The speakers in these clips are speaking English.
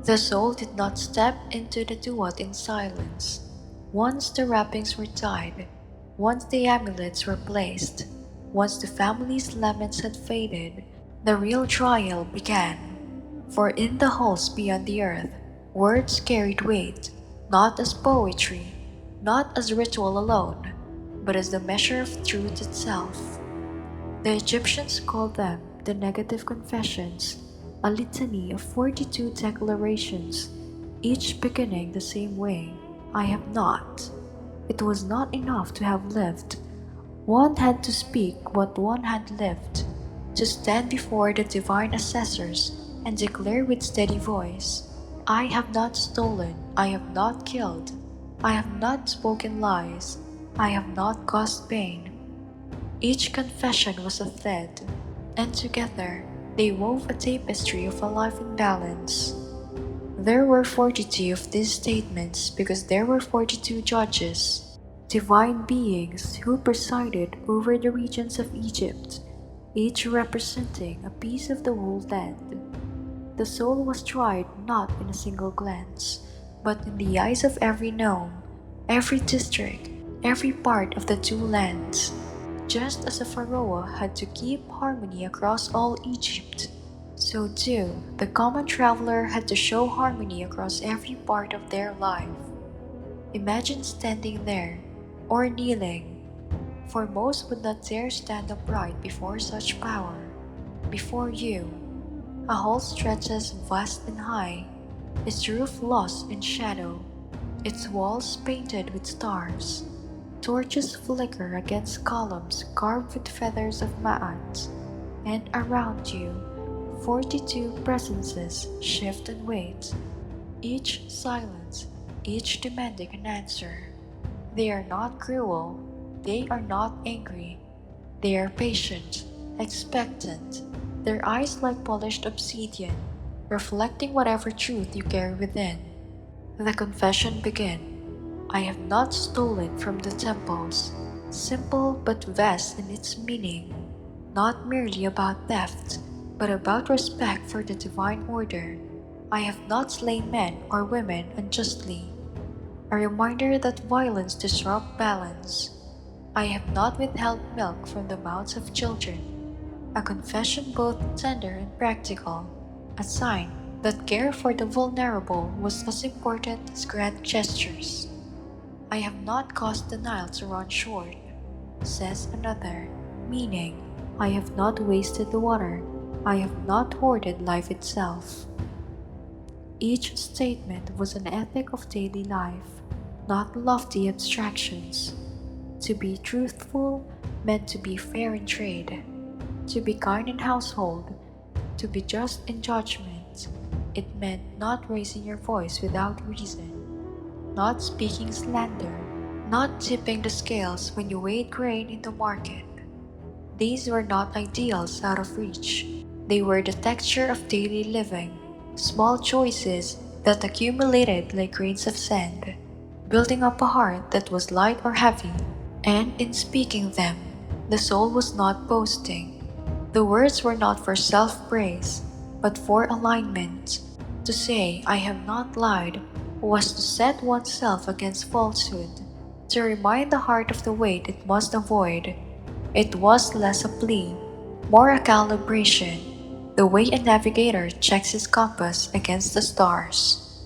The soul did not step into the duat in silence. Once the wrappings were tied, once the amulets were placed, once the family's laments had faded, the real trial began. For in the halls beyond the earth, words carried weight, not as poetry, not as ritual alone, but as the measure of truth itself. The Egyptians called them the negative confessions, a litany of 42 declarations, each beginning the same way: I have not. It was not enough to have lived. One had to speak what one had lived, to stand before the divine assessors and declare with steady voice, I have not stolen, I have not killed, I have not spoken lies, I have not caused pain. Each confession was a thread, and together they wove a tapestry of a life in balance. There were 42 of these statements because there were 42 judges, divine beings who presided over the regions of Egypt, each representing a piece of the whole land. The soul was tried not in a single glance, but in the eyes of every nome, every district, every part of the two lands. Just as a pharaoh had to keep harmony across all Egypt, so too the common traveler had to show harmony across every part of their life. Imagine standing there, or kneeling, for most would not dare stand upright before such power. Before you, a hall stretches vast and high, its roof lost in shadow, its walls painted with stars. Torches flicker against columns carved with feathers of ma'at, and around you, 42 presences shift and wait, each silent, each demanding an answer. They are not cruel, they are not angry, they are patient, expectant, their eyes like polished obsidian, reflecting whatever truth you carry within. The confession begins. I have not stolen from the temples, simple but vast in its meaning, not merely about theft, but about respect for the divine order. I have not slain men or women unjustly, a reminder that violence disrupts balance. I have not withheld milk from the mouths of children, a confession both tender and practical, a sign that care for the vulnerable was as important as grand gestures. I have not caused the Nile to run short, says another, meaning, I have not wasted the water, I have not hoarded life itself. Each statement was an ethic of daily life, not lofty abstractions. To be truthful meant to be fair in trade, to be kind in household, to be just in judgment. It meant not raising your voice without reason, not speaking slander, not tipping the scales when you weighed grain in the market. These were not ideals out of reach. They were the texture of daily living, small choices that accumulated like grains of sand, building up a heart that was light or heavy. And in speaking them, the soul was not boasting. The words were not for self-praise, but for alignment. To say, I have not lied, was to set oneself against falsehood, to remind the heart of the weight it must avoid. It was less a plea, more a calibration, the way a navigator checks his compass against the stars.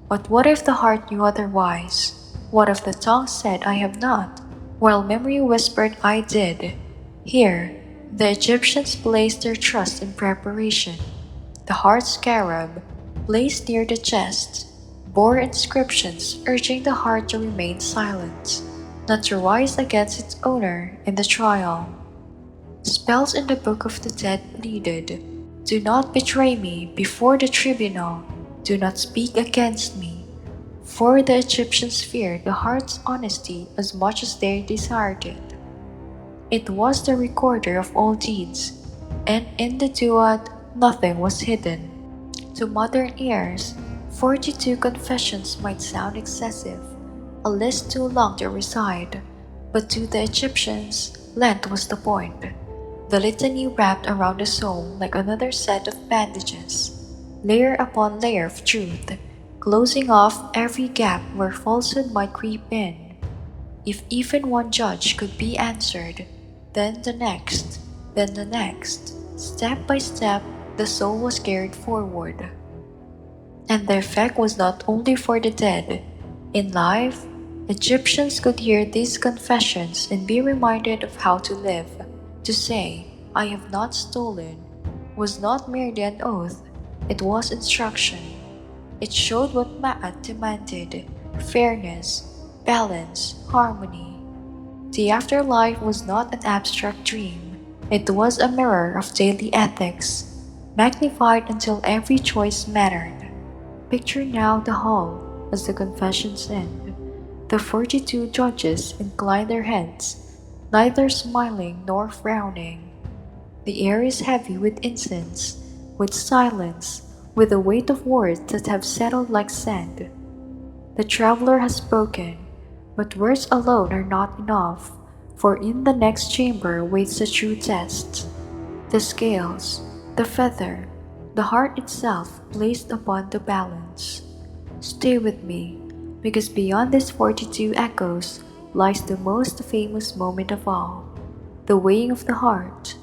But what if the heart knew otherwise? What if the tongue said, I have not, while memory whispered, I did? Here, the Egyptians placed their trust in preparation. The heart scarab, placed near the chest, bore inscriptions urging the heart to remain silent, not to rise against its owner in the trial. Spells in the Book of the Dead pleaded, do not betray me before the tribunal, do not speak against me. For the Egyptians feared the heart's honesty as much as they desired it. It was the recorder of all deeds, and in the duat nothing was hidden. To modern ears, 42 confessions might sound excessive, a list too long to recite, but to the Egyptians, length was the point. The litany wrapped around the soul like another set of bandages. layer upon layer of truth, closing off every gap where falsehood might creep in. If even one judge could be answered, then the next, then the next. Step by step, the soul was carried forward. And the effect was not only for the dead. In life, Egyptians could hear these confessions and be reminded of how to live. To say, I have not stolen, was not merely an oath, it was instruction. It showed what Ma'at demanded: fairness, balance, harmony. The afterlife was not an abstract dream, it was a mirror of daily ethics, magnified until every choice mattered. Picture now the hall as the confessions end. The 42 judges incline their heads, neither smiling nor frowning. The air is heavy with incense, with silence, with the weight of words that have settled like sand. The traveler has spoken, but words alone are not enough, for in the next chamber waits a true test. The scales, the feather, the heart itself placed upon the balance. Stay with me, because beyond these 42 echoes lies the most famous moment of all, the weighing of the heart.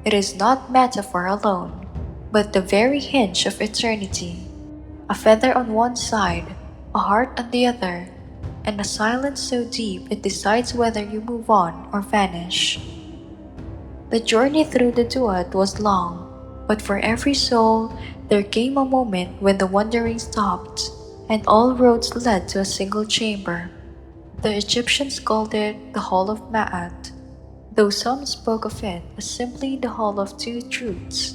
It is not metaphor alone, but the very hinge of eternity. A feather on one side, a heart on the other, and a silence so deep it decides whether you move on or vanish. The journey through the Duat was long, but for every soul there came a moment when the wandering stopped, and all roads led to a single chamber. The Egyptians called it the Hall of Ma'at, though some spoke of it as simply the Hall of Two Truths.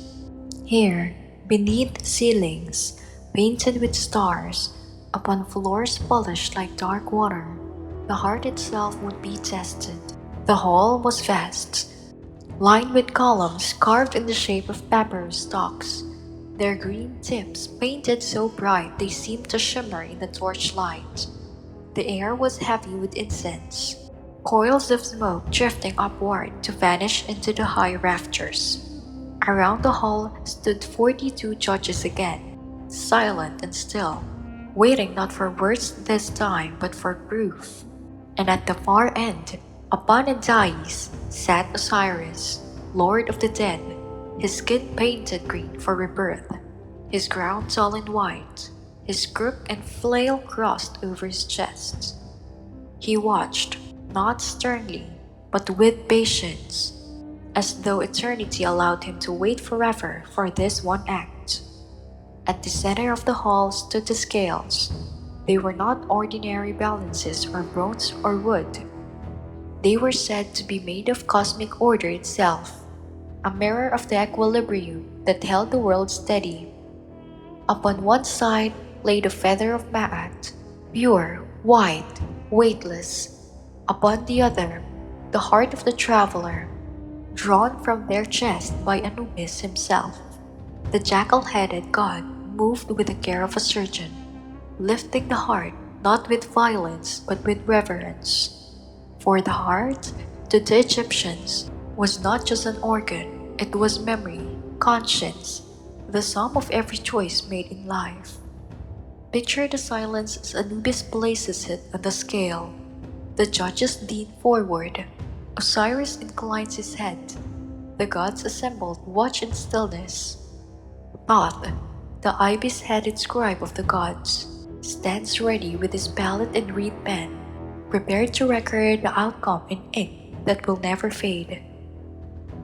Here, beneath ceilings, painted with stars, upon floors polished like dark water, the heart itself would be tested. The hall was vast, lined with columns carved in the shape of papyrus stalks, their green tips painted so bright they seemed to shimmer in the torchlight. The air was heavy with incense, coils of smoke drifting upward to vanish into the high rafters. Around the hall stood 42 judges again, silent and still, waiting not for words this time but for proof. And at the far end, upon a dais, sat Osiris, Lord of the Dead, his skin painted green for rebirth, his crown tall and white, his crook and flail crossed over his chest. He watched, not sternly, but with patience, as though eternity allowed him to wait forever for this one act. At the center of the hall stood the scales. They were not ordinary balances or bronze or wood. They were said to be made of cosmic order itself, a mirror of the equilibrium that held the world steady. Upon one side lay the feather of Ma'at, pure, white, weightless. Upon the other, the heart of the traveler, drawn from their chest by Anubis himself. The jackal-headed god moved with the care of a surgeon, lifting the heart not with violence but with reverence. For the heart, to the Egyptians, was not just an organ, it was memory, conscience, the sum of every choice made in life. Picture the silence as Anubis places it on the scale. The judges lean forward. Osiris inclines his head. The gods assembled watch in stillness. Thoth, the ibis-headed scribe of the gods, stands ready with his palette and reed pen, prepared to record the outcome in ink that will never fade.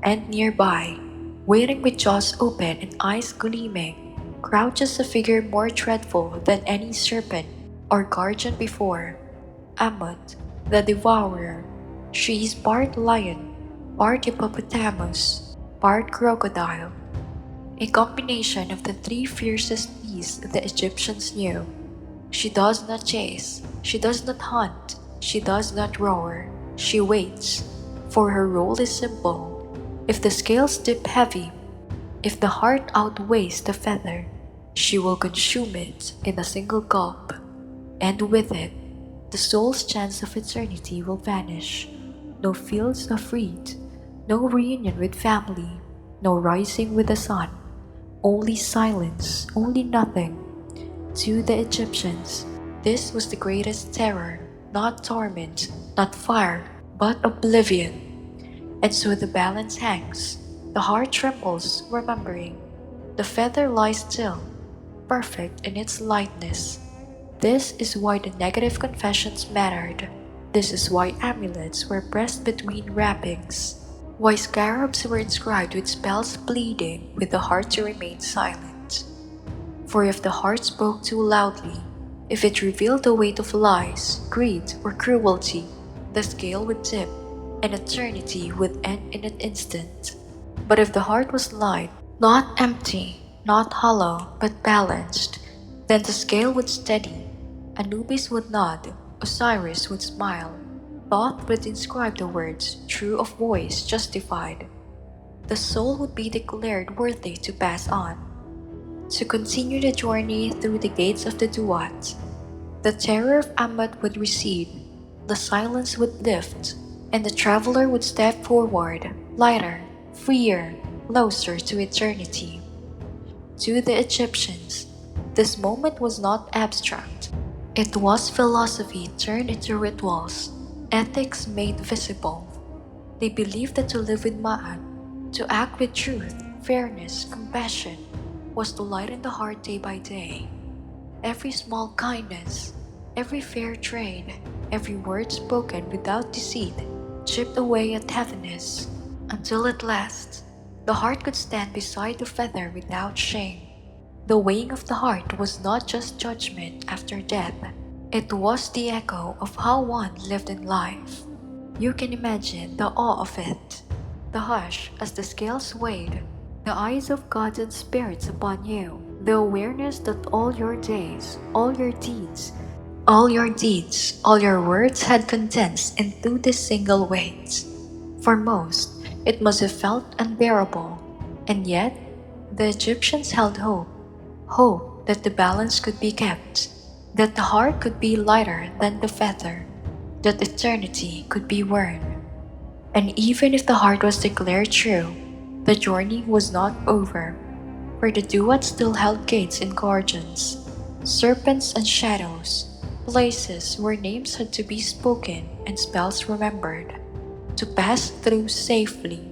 And nearby, waiting with jaws open and eyes gleaming, crouches a figure more dreadful than any serpent or guardian before. Ammon, the devourer. She is part lion, part hippopotamus, part crocodile, a combination of the three fiercest beasts the Egyptians knew. She does not chase, she does not hunt, she does not roar, she waits, for her role is simple. If the scales dip heavy, if the heart outweighs the feather, she will consume it in a single gulp, and with it, the soul's chance of eternity will vanish. No fields of reed, no reunion with family, no rising with the sun, Only silence, only nothing. To the Egyptians, this was the greatest terror, not torment, not fire, but oblivion. And so the balance hangs, the heart trembles, remembering. The feather lies still, perfect in its lightness. This is why the negative confessions mattered. This is why amulets were pressed between wrappings. Why scarabs were inscribed with spells pleading with the heart to remain silent. For if the heart spoke too loudly, if it revealed the weight of lies, greed, or cruelty, the scale would tip, and eternity would end in an instant. But if the heart was light, not empty, not hollow, but balanced, then the scale would steady. Anubis would nod, Osiris would smile. Thoth would inscribe the words, true of voice, justified. The soul would be declared worthy to pass on, to continue the journey through the gates of the Duat. The terror of Ammon would recede, the silence would lift, and the traveler would step forward, lighter, freer, closer to eternity. To the Egyptians, this moment was not abstract. It was philosophy turned into rituals, ethics made visible. They believed that to live with Ma'at, to act with truth, fairness, compassion, was to lighten the heart day by day. Every small kindness, every fair trade, every word spoken without deceit chipped away at heaviness, until at last the heart could stand beside the feather without shame. The weighing of the heart was not just judgment after death, it was the echo of how one lived in life. You can imagine the awe of it, the hush as the scales weighed, the eyes of gods and spirits upon you, the awareness that all your words had condensed into this single weight. For most, it must have felt unbearable, and yet the Egyptians held hope, hope that the balance could be kept, that the heart could be lighter than the feather, that eternity could be worn. And even if the heart was declared true, the journey was not over, for the Duat still held gates and guardians, serpents and shadows, places where names had to be spoken and spells remembered. To pass through safely,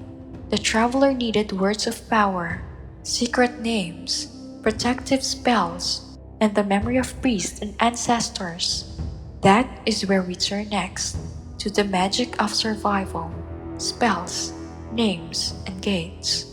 the traveler needed words of power, secret names, protective spells, and the memory of priests and ancestors. That is where we turn next, to the magic of survival, spells, names, and gates.